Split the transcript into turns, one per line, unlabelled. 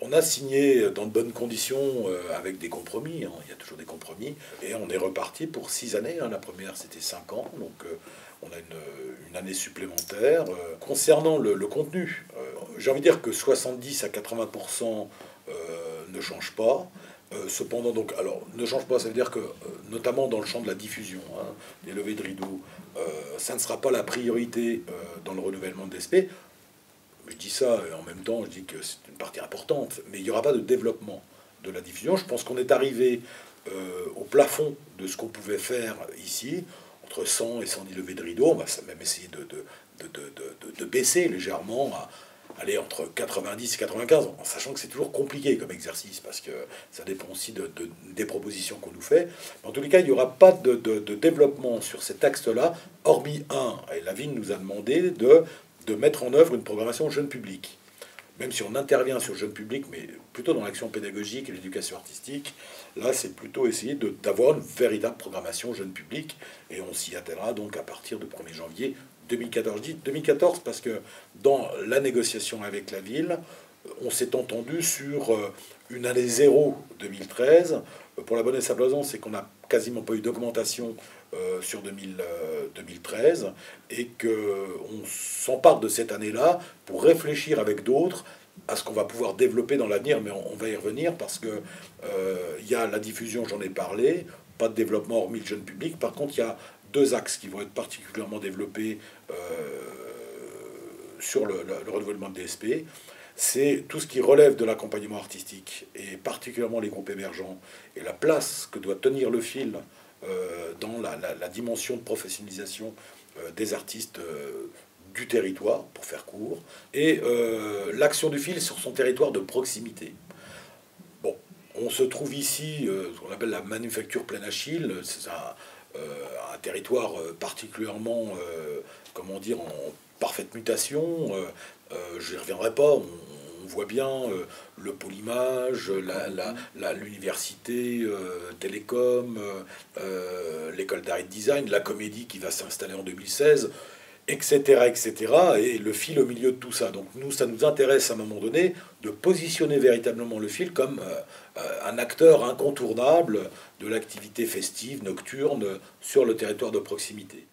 On a signé dans de bonnes conditions avec des compromis, hein, il y a toujours des compromis, et on est reparti pour 6 années. Hein. La première c'était 5 ans, donc on a une année supplémentaire. Concernant le contenu, j'ai envie de dire que 70 à 80% ne change pas. Cependant, donc, alors, ne change pas, ça veut dire que, notamment dans le champ de la diffusion, hein, des levées de rideaux, ça ne sera pas la priorité dans le renouvellement de l'ESP. Je dis ça et en même temps, je dis que c'est une partie importante, mais il n'y aura pas de développement de la diffusion. Je pense qu'on est arrivé au plafond de ce qu'on pouvait faire ici, entre 100 et 110 levées de rideaux. On va même essayer de baisser légèrement à aller entre 90 et 95, en sachant que c'est toujours compliqué comme exercice, parce que ça dépend aussi des propositions qu'on nous fait. Mais en tous les cas, il n'y aura pas de développement sur cet axe-là, hormis un, et la ville nous a demandé de mettre en œuvre une programmation jeune public. Même si on intervient sur le jeune public, mais plutôt dans l'action pédagogique et l'éducation artistique, là c'est plutôt essayer d'avoir une véritable programmation jeune public, et on s'y attellera donc à partir du 1er janvier 2014. Je dis 2014 parce que dans la négociation avec la ville, on s'est entendu sur une année 0 2013. Pour la bonne et simple raison, c'est qu'on n'a quasiment pas eu d'augmentation sur 2013 et qu'on s'empare de cette année-là pour réfléchir avec d'autres à ce qu'on va pouvoir développer dans l'avenir, mais on va y revenir parce que il y a la diffusion, j'en ai parlé, pas de développement hormis le jeune public. Par contre, il y a deux axes qui vont être particulièrement développés sur le renouvellement de DSP. C'est tout ce qui relève de l'accompagnement artistique, et particulièrement les groupes émergents, et la place que doit tenir le fil dans la dimension de professionnalisation des artistes du territoire, pour faire court, et l'action du fil sur son territoire de proximité. Bon, on se trouve ici, ce qu'on appelle la manufacture plein Achille, c'est un territoire particulièrement, comment dire, en parfaite mutation. Je n'y reviendrai pas. On voit bien le Polymage, l'université Télécom, l'école d'art et de design, la comédie qui va s'installer en 2016, etc., etc. Et le fil au milieu de tout ça. Donc nous, ça nous intéresse à un moment donné de positionner véritablement le fil comme un acteur incontournable de l'activité festive, nocturne, sur le territoire de proximité.